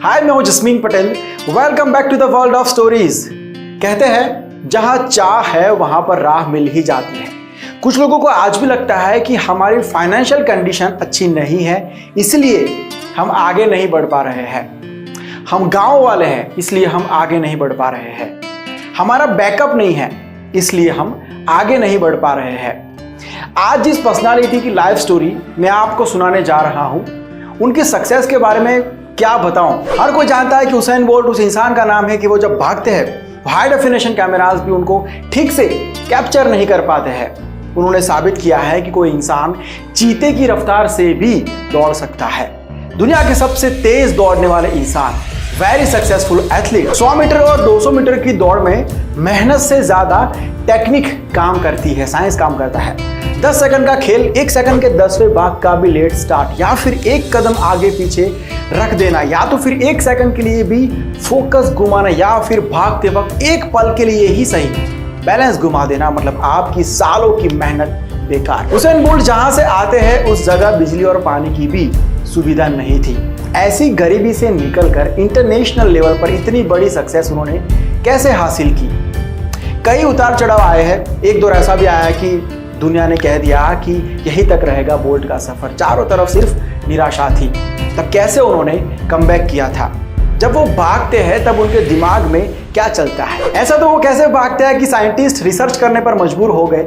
हाय, मैं हूं Jasmine Patel. Welcome back to the world of stories. कहते हैं जहां चाह है वहां पर राह मिल ही जाती है। कुछ लोगों को आज भी लगता है कि हमारी फाइनेंशियल कंडीशन अच्छी नहीं है, इसलिए हम आगे नहीं बढ़ पा रहे हैं। हम गांव वाले हैं, इसलिए हम आगे नहीं बढ़ पा रहे हैं। हमारा बैकअप नहीं है, इसलिए हम आगे नहीं बढ़ पा रहे हैं। आज जिस पर्सनालिटी की लाइफ स्टोरी मैं आपको सुनाने जा रहा हूं, उनकी सक्सेस के बारे में क्या बताऊं। हर कोई जानता है कि हुसैन बोल्ट उस इंसान का नाम है कि वो जब भागते हैं हाई डेफिनेशन कैमरास भी उनको ठीक से कैप्चर नहीं कर पाते हैं। उन्होंने साबित किया है कि कोई इंसान चीते की रफ्तार से भी दौड़ सकता है। दुनिया के सबसे तेज दौड़ने वाले इंसान, वेरी सक्सेसफुल एथलीट। 100 मीटर और 200 मीटर की दौड़ में मेहनत से ज्यादा टेक्निक काम करती है, साइंस काम करता है। 10 सेकंड का खेल 1 सेकंड के 10वें भाग का भी लेट स्टार्ट या फिर एक कदम आगे पीछे रख देना, या तो फिर 1 सेकंड के लिए भी फोकस घुमाना, या फिर भागते वक्त एक पल के लिए ही सही बैलेंस घुमा देना, मतलब आपकी सालों की मेहनत बेकार। हुसैन बोल्ट जहां से आते हैं उस जगह बिजली और पानी की भी सुविधा नहीं थी। ऐसी गरीबी से निकलकर इंटरनेशनल लेवल पर इतनी बड़ी सक्सेस उन्होंने कैसे हासिल की। कई उतार चढ़ाव आए हैं। एक दौर ऐसा भी आया कि दुनिया ने कह दिया कि यही तक रहेगा बोल्ट का सफर। चारों तरफ सिर्फ निराशा थी। तब कैसे उन्होंने कमबैक किया था। जब वो भागते हैं तब उनके दिमाग में क्या चलता है। ऐसा तो वो कैसे भागते हैं कि साइंटिस्ट रिसर्च करने पर मजबूर हो गए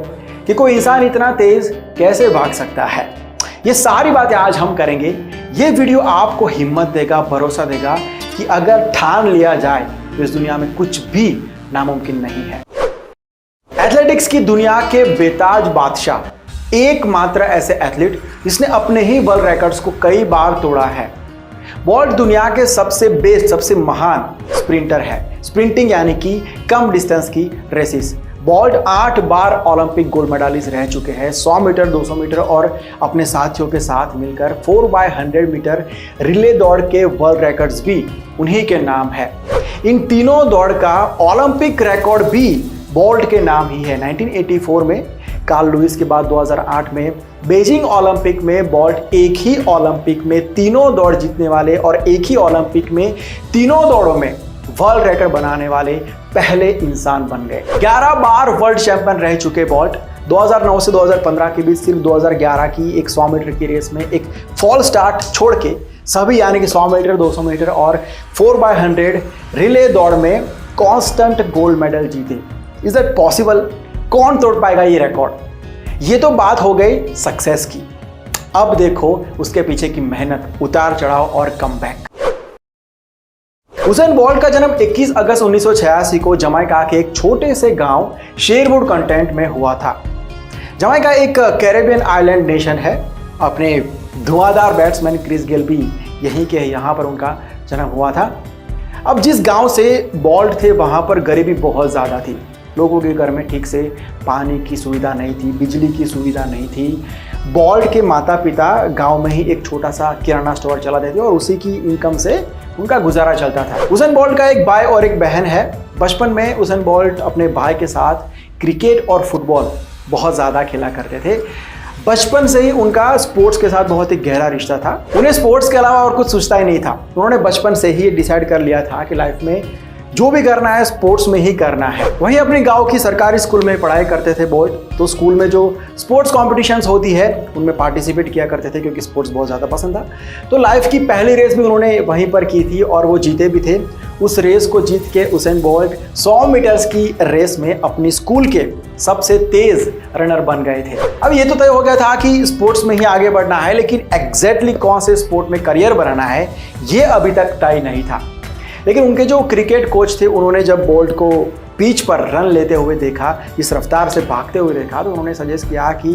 कि कोई इंसान इतना तेज कैसे भाग सकता है। ये सारी बातें आज हम करेंगे। ये वीडियो आपको हिम्मत देगा, भरोसा देगा कि अगर ठान लिया जाए तो इस दुनिया में कुछ भी नामुमकिन नहीं है। एथलेटिक्स की दुनिया के बेताज बादशाह, एकमात्र ऐसे एथलीट जिसने अपने ही वर्ल्ड रिकॉर्ड्स को कई बार तोड़ा है। बोल्ट दुनिया के सबसे बेस्ट, सबसे महान स्प्रिंटर है। स्प्रिंटिंग यानी कि कम डिस्टेंस की रेसेस। बोल्ट 8 बार ओलंपिक गोल्ड मेडलिस्ट रह चुके हैं। 100 मीटर, 200 मीटर और अपने साथियों के साथ मिलकर 4x100 मीटर रिले दौड़ के वर्ल्ड रिकॉर्ड्स भी उन्हीं के नाम है। इन तीनों दौड़ का ओलंपिक रिकॉर्ड भी बोल्ट के नाम ही है। 1984 में कार्ल लुइस के बाद 2008 में बीजिंग ओलंपिक में बोल्ट एक ही ओलंपिक में तीनों दौड़ जीतने वाले और एक ही ओलंपिक में तीनों दौड़ों में वर्ल्ड रिकॉर्ड बनाने वाले पहले इंसान बन गए। 11 बार वर्ल्ड चैंपियन रह चुके बोल्ट। 2009 से 2015 के बीच सिर्फ 2011 की एक 100 मीटर की रेस में एक फॉल स्टार्ट छोड़ के सभी यानी कि 100 मीटर, 200 मीटर और 4x100 रिले दौड़ में कांस्टेंट गोल्ड मेडल जीते। Is that possible? कौन तोड़ पाएगा ये रिकॉर्ड? ये तो बात हो गई सक्सेस की। अब देखो उसके पीछे की मेहनत, उतार चढ़ाव और कमबैक। हुसैन बोल्ट का जन्म 21 अगस्त 1986 को जमाइका के एक छोटे से गांव शेरवुड कंटेंट में हुआ था। जमाइका एक कैरेबियन आइलैंड नेशन है। अपने धुआंधार बैट्समैन क्रिस गेल भी यहीं के यहाँ पर उनका जन्म हुआ था। अब जिस गांव से बोल्ट थे वहाँ पर गरीबी बहुत ज़्यादा थी। लोगों के घर में ठीक से पानी की सुविधा नहीं थी, बिजली की सुविधा नहीं थी। बोल्ट के माता पिता गांव में ही एक छोटा सा किराना स्टोर चलाते थे और उसी की इनकम से उनका गुजारा चलता था। हुसैन बोल्ट का एक भाई और एक बहन है। बचपन में हुसैन बोल्ट अपने भाई के साथ क्रिकेट और फुटबॉल बहुत ज़्यादा खेला करते थे। बचपन से ही उनका स्पोर्ट्स के साथ बहुत ही गहरा रिश्ता था। उन्हें स्पोर्ट्स के अलावा और कुछ सोचता ही नहीं था। उन्होंने बचपन से ही डिसाइड कर लिया था कि लाइफ में जो भी करना है स्पोर्ट्स में ही करना है। वहीं अपने गांव की सरकारी स्कूल में पढ़ाई करते थे बोल्ट। तो स्कूल में जो स्पोर्ट्स कॉम्पिटिशन्स होती है उनमें पार्टिसिपेट किया करते थे क्योंकि स्पोर्ट्स बहुत ज़्यादा पसंद था। तो लाइफ की पहली रेस भी उन्होंने वहीं पर की थी और वो जीते भी थे। उस रेस को जीत के हुसैन बोल्ट 100 मीटर्स की रेस में अपनी स्कूल के सबसे तेज रनर बन गए थे। अब ये तो तय हो गया था कि स्पोर्ट्स में ही आगे बढ़ना है, लेकिन एग्जैक्टली कौन से स्पोर्ट में करियर बनाना है ये अभी तक तय नहीं था। लेकिन उनके जो क्रिकेट कोच थे उन्होंने जब बोल्ट को पिच पर रन लेते हुए देखा, इस रफ्तार से भागते हुए देखा, तो उन्होंने सजेस्ट किया कि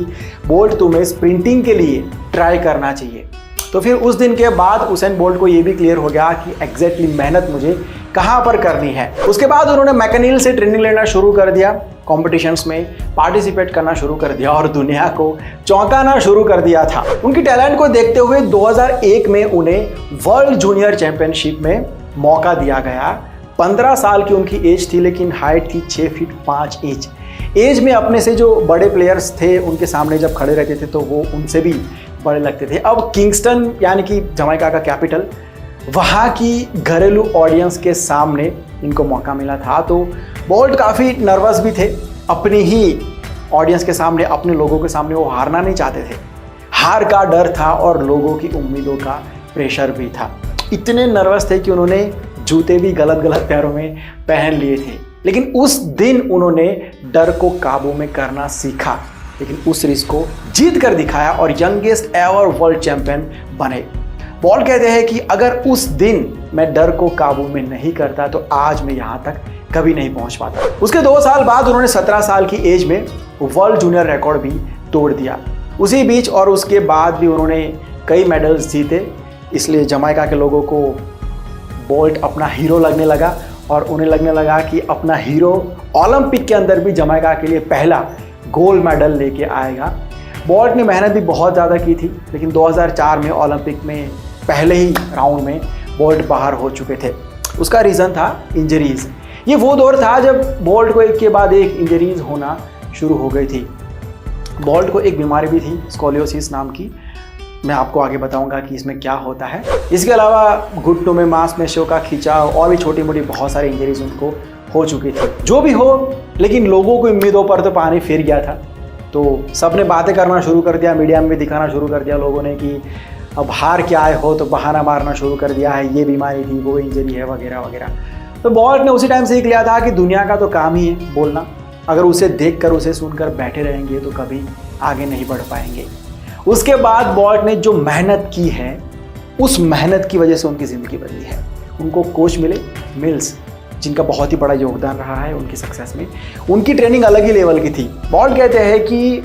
बोल्ट तुम्हें स्प्रिंटिंग के लिए ट्राई करना चाहिए। तो फिर उस दिन के बाद हुसैन बोल्ट को ये भी क्लियर हो गया कि एग्जैक्टली मेहनत मुझे कहाँ पर करनी है। उसके बाद उन्होंने मैकेनिल से ट्रेनिंग लेना शुरू कर दिया, कॉम्पिटिशन्स में पार्टिसिपेट करना शुरू कर दिया और दुनिया को चौंकाना शुरू कर दिया था। उनकी टैलेंट को देखते हुए 2001 में उन्हें वर्ल्ड जूनियर चैंपियनशिप में मौका दिया गया। 15 साल की उनकी एज थी, लेकिन हाइट थी 6 फीट 5 इंच। एज में अपने से जो बड़े प्लेयर्स थे उनके सामने जब खड़े रहते थे तो वो उनसे भी बड़े लगते थे। अब किंगस्टन यानी कि जमाइका का कैपिटल वहाँ की घरेलू ऑडियंस के सामने इनको मौका मिला था। तो बोल्ट काफ़ी नर्वस भी थे, अपनी ही ऑडियंस के सामने, अपने लोगों के सामने वो हारना नहीं चाहते थे। हार का डर था और लोगों की उम्मीदों का प्रेशर भी था। इतने नर्वस थे कि उन्होंने जूते भी गलत पैरों में पहन लिए थे। लेकिन उस दिन उन्होंने डर को काबू में करना सीखा, लेकिन उस रिस्क को जीत कर दिखाया और यंगेस्ट एवर वर्ल्ड चैंपियन बने। बोल्ट कहते हैं कि अगर उस दिन मैं डर को काबू में नहीं करता तो आज मैं यहाँ तक कभी नहीं पहुँच पाता। उसके 2 साल बाद उन्होंने 17 साल की एज में वर्ल्ड जूनियर रिकॉर्ड भी तोड़ दिया। उसी बीच और उसके बाद भी उन्होंने कई मेडल्स जीते, इसलिए जमाइका के लोगों को बोल्ट अपना हीरो लगने लगा और उन्हें लगने लगा कि अपना हीरो ओलंपिक के अंदर भी जमाइका के लिए पहला गोल्ड मेडल लेके आएगा। बोल्ट ने मेहनत भी बहुत ज़्यादा की थी, लेकिन 2004 में ओलंपिक में पहले ही राउंड में बोल्ट बाहर हो चुके थे। उसका रीज़न था इंजरीज़। ये वो दौर था जब बोल्ट को एक के बाद एक इंजरीज़ होना शुरू हो गई थी। बोल्ट को एक बीमारी भी थी, स्कोलियोसिस नाम की। मैं आपको आगे बताऊंगा कि इसमें क्या होता है। इसके अलावा घुटनों में मांसपेशियों का खिंचाव और भी छोटी मोटी बहुत सारी इंजरीज उनको हो चुकी थी। जो भी हो, लेकिन लोगों की उम्मीदों पर तो पानी फिर गया था। तो सबने बातें करना शुरू कर दिया, मीडिया में भी दिखाना शुरू कर दिया लोगों ने कि अब हार के आए हो, तो बहाना मारना शुरू कर दिया है, ये बीमारी थी, वो इंजरी है, वगैरह वगैरह। तो बोल्ट ने उसी टाइम सीख लिया था कि दुनिया का तो काम ही है बोलना। अगर उसे देखकर, उसे सुनकर बैठे रहेंगे तो कभी आगे नहीं बढ़ पाएंगे। उसके बाद बोल्ट ने जो मेहनत की है, उस मेहनत की वजह से उनकी ज़िंदगी बदली है। उनको कोच मिले, मिल्स, जिनका बहुत ही बड़ा योगदान रहा है उनकी सक्सेस में। उनकी ट्रेनिंग अलग ही लेवल की थी। बोल्ट कहते हैं कि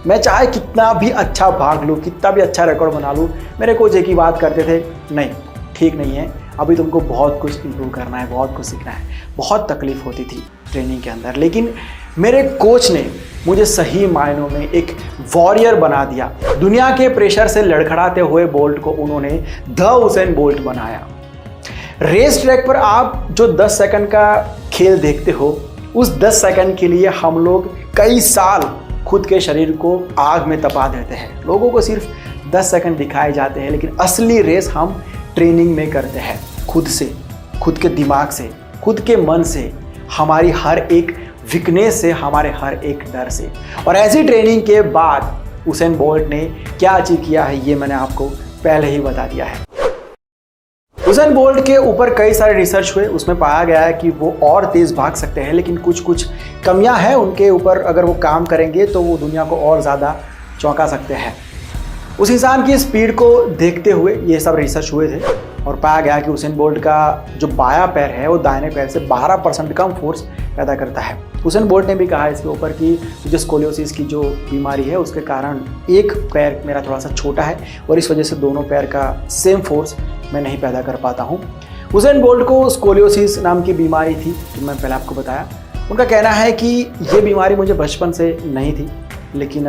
मैं चाहे कितना भी अच्छा भाग लूँ, कितना भी अच्छा रिकॉर्ड बना लूँ, मेरे कोच एक ही बात करते थे, नहीं, ठीक नहीं है, अभी तुमको बहुत कुछ इम्प्रूव करना है, बहुत कुछ सीखना है। बहुत तकलीफ होती थी ट्रेनिंग के अंदर, लेकिन मेरे कोच ने मुझे सही मायनों में एक वॉरियर बना दिया। दुनिया के प्रेशर से लड़खड़ाते हुए बोल्ट को उन्होंने द हुसैन बोल्ट बनाया। रेस ट्रैक पर आप जो 10 सेकंड का खेल देखते हो, उस 10 सेकंड के लिए हम लोग कई साल खुद के शरीर को आग में तपा देते हैं। लोगों को सिर्फ 10 सेकंड दिखाए जाते हैं, लेकिन असली रेस हम ट्रेनिंग में करते हैं, खुद से, खुद के दिमाग से, खुद के मन से, हमारी हर एक वीकनेस से, हमारे हर एक डर से। और ऐसी ट्रेनिंग के बाद हुसैन बोल्ट ने क्या अचीव किया है, ये मैंने आपको पहले ही बता दिया है। हुसैन बोल्ट के ऊपर कई सारे रिसर्च हुए, उसमें पाया गया है कि वो और तेज़ भाग सकते हैं, लेकिन कुछ कमियां हैं उनके ऊपर। अगर वो काम करेंगे तो वो दुनिया को और ज़्यादा चौंका सकते हैं। उस इंसान की स्पीड को देखते हुए ये सब रिसर्च हुए थे और पाया गया कि हुसैन बोल्ट का जो बायां पैर है वो दाहिने पैर से 12% कम फोर्स पैदा करता है। हुसैन बोल्ट ने भी कहा इसके ऊपर कि जो स्कोलियोसिस की जो बीमारी है उसके कारण एक पैर मेरा थोड़ा सा छोटा है और इस वजह से दोनों पैर का सेम फोर्स मैं नहीं पैदा कर पाता हूँ। हुसैन बोल्ट को स्कोलियोसिस नाम की बीमारी थी, जो मैं पहले आपको बताया। उनका कहना है कि ये बीमारी मुझे बचपन से नहीं थी, लेकिन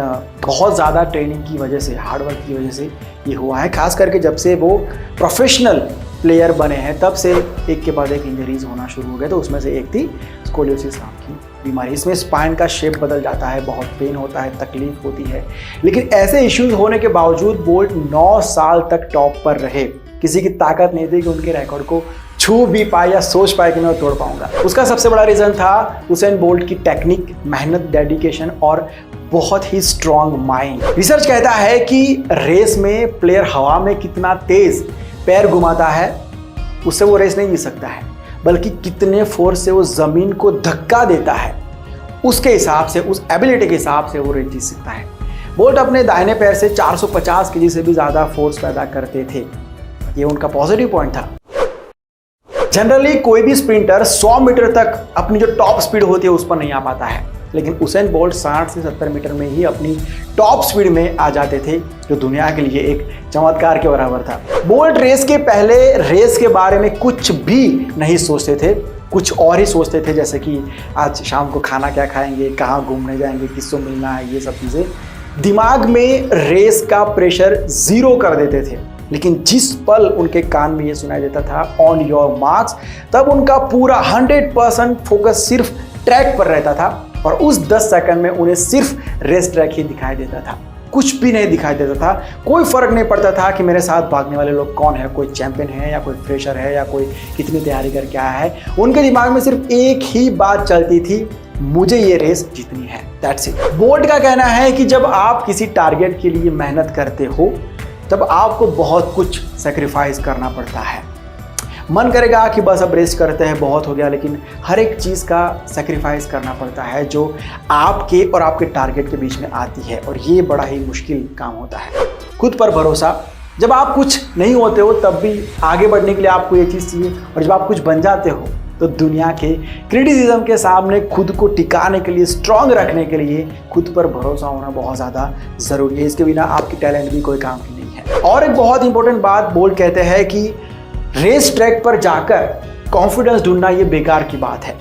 बहुत ज़्यादा ट्रेनिंग की वजह से, हार्डवर्क की वजह से ये हुआ है। खास करके जब से वो प्रोफेशनल प्लेयर बने हैं, तब से एक के बाद एक इंजरीज होना शुरू हो गए। तो उसमें से एक थी स्कोलियोसिस नाम की बीमारी। इसमें स्पाइन का शेप बदल जाता है, बहुत पेन होता है, तकलीफ होती है। लेकिन ऐसे इश्यूज होने के बावजूद बोल्ट 9 साल तक टॉप पर रहे। किसी की ताकत नहीं थी कि उनके रिकॉर्ड को छू भी पाए या सोच पाए कि मैं तोड़ पाऊंगा। उसका सबसे बड़ा रीज़न था हुसैन बोल्ट की टेक्निक, मेहनत, डेडिकेशन और बहुत ही स्ट्रॉन्ग माइंड। रिसर्च कहता है कि रेस में प्लेयर हवा में कितना तेज पैर घुमाता है, उससे वो रेस नहीं जीत सकता है, बल्कि कितने फोर्स से वो जमीन को धक्का देता है, उसके हिसाब से, उस एबिलिटी के हिसाब से वो रेस जीत सकता है। बोल्ट अपने दाहिने पैर से 450 केजी से भी ज़्यादा फोर्स पैदा करते थे। ये उनका पॉजिटिव पॉइंट था। जनरली कोई भी स्प्रिंटर 100 मीटर तक अपनी जो टॉप स्पीड होती है उस पर नहीं आ पाता है, लेकिन हुसैन बोल्ट 60 से 70 मीटर में ही अपनी टॉप स्पीड में आ जाते थे, जो दुनिया के लिए एक चमत्कार के बराबर था। बोल्ट रेस के पहले रेस के बारे में कुछ भी नहीं सोचते थे, कुछ और ही सोचते थे, जैसे कि आज शाम को खाना क्या खाएंगे, कहाँ घूमने जाएंगे, किससे मिलना है, ये सब चीज़ें दिमाग में रेस का प्रेशर जीरो कर देते थे। लेकिन जिस पल उनके कान में ये सुनाई देता था ऑन योर मार्क्स, तब उनका पूरा 100% फोकस सिर्फ ट्रैक पर रहता था और उस 10 सेकंड में उन्हें सिर्फ रेस ट्रैक ही दिखाई देता था। कुछ भी नहीं दिखाई देता था। कोई फर्क नहीं पड़ता था कि मेरे साथ भागने वाले लोग कौन है, कोई चैंपियन है या कोई फ्रेशर है या कोई कितनी तैयारी करके आया है। उनके दिमाग में सिर्फ एक ही बात चलती थी, मुझे ये रेस जीतनी है, दैट्स इट। बोल्ट का कहना है कि जब आप किसी टारगेट के लिए मेहनत करते हो तब आपको बहुत कुछ सेक्रीफाइस करना पड़ता है। मन करेगा कि बस अब रेस्ट करते हैं, बहुत हो गया, लेकिन हर एक चीज़ का सेक्रीफाइस करना पड़ता है जो आपके और आपके टारगेट के बीच में आती है, और ये बड़ा ही मुश्किल काम होता है। खुद पर भरोसा, जब आप कुछ नहीं होते हो तब भी आगे बढ़ने के लिए आपको ये चीज़ चाहिए, और जब आप कुछ बन जाते हो तो दुनिया के क्रिटिसिज्म के सामने खुद को टिकाने के लिए, स्ट्रांग रखने के लिए खुद पर भरोसा होना बहुत ज़्यादा ज़रूरी है। इसके बिना आपकी टैलेंट भी कोई काम की नहीं है। और एक बहुत इंपॉर्टेंट बात बोल्ट कहते हैं कि रेस ट्रैक पर जाकर कॉन्फिडेंस ढूंढना ये बेकार की बात है।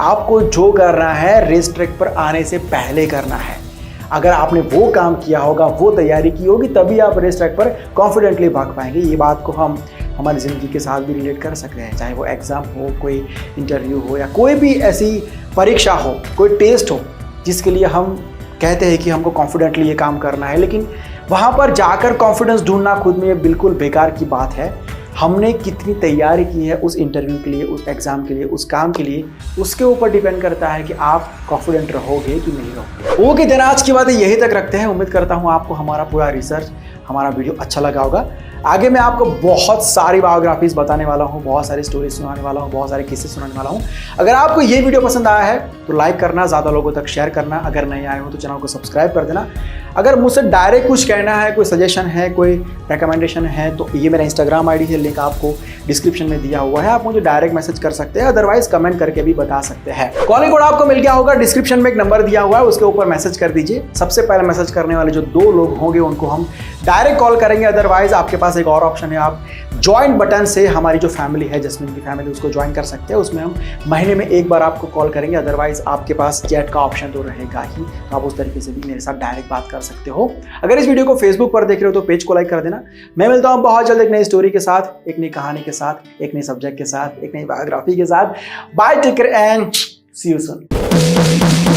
आपको जो करना है रेस ट्रैक पर आने से पहले करना है। अगर आपने वो काम किया होगा, वो तैयारी की होगी, तभी आप रेस ट्रैक पर कॉन्फिडेंटली भाग पाएंगे। ये बात को हम हमारी ज़िंदगी के साथ भी रिलेट कर सकते हैं, चाहे वो एग्ज़ाम हो, कोई इंटरव्यू हो, या कोई भी ऐसी परीक्षा हो, कोई टेस्ट हो जिसके लिए हम कहते हैं कि हमको कॉन्फिडेंटली ये काम करना है, लेकिन वहाँ पर जाकर कॉन्फिडेंस ढूंढना खुद में ये बिल्कुल बेकार की बात है। हमने कितनी तैयारी की है उस इंटरव्यू के लिए, उस एग्ज़ाम के लिए, उस काम के लिए, उसके ऊपर डिपेंड करता है कि आप कॉन्फिडेंट रहोगे कि नहीं रहोगे। ओके देन, आज की बातें यही तक रखते हैं। उम्मीद करता हूँ आपको हमारा पूरा रिसर्च, हमारा वीडियो अच्छा लगा होगा। आगे मैं आपको बहुत सारी बायोग्राफीज बताने वाला हूँ, बहुत सारी स्टोरीज सुनाने वाला हूँ, बहुत सारे किस्से सुनाने वाला हूँ। अगर आपको ये वीडियो पसंद आया है तो लाइक करना, ज़्यादा लोगों तक शेयर करना। अगर नहीं आए हो तो चैनल को सब्सक्राइब कर देना। अगर मुझसे डायरेक्ट कुछ कहना है, कोई सजेशन है, कोई रिकमेंडेशन है, तो ये मेरा इंस्टाग्राम आईडी है, लिंक आपको डिस्क्रिप्शन में दिया हुआ है। आप मुझे डायरेक्ट मैसेज कर सकते हैं, अदरवाइज कमेंट करके भी बता सकते हैं। कॉलिंग कोड आपको मिल गया होगा, डिस्क्रिप्शन में एक नंबर दिया हुआ है, उसके ऊपर मैसेज कर दीजिए। सबसे पहले मैसेज करने वाले जो 2 लोग होंगे उनको हम डायरेक्ट कॉल करेंगे। अदरवाइज आपके पास एक और ऑप्शन है, आप ज्वाइन बटन से हमारी जो फैमिली है, जस्मिन की फैमिली, उसको ज्वाइन कर सकते हैं। उसमें हम महीने में एक बार आपको कॉल करेंगे। अदरवाइज आपके पास चैट का ऑप्शन तो रहेगा ही, तो आप उस तरीके से भी मेरे साथ डायरेक्ट बात कर सकते हो। अगर इस वीडियो को फेसबुक पर देख रहे हो तो पेज को लाइक कर देना। मैं मिलता हूँ बहुत जल्द एक नई स्टोरी के साथ, एक नई कहानी के साथ, एक नई सब्जेक्ट के साथ, एक नई बायोग्राफी के साथ। Bye, take care and see you soon.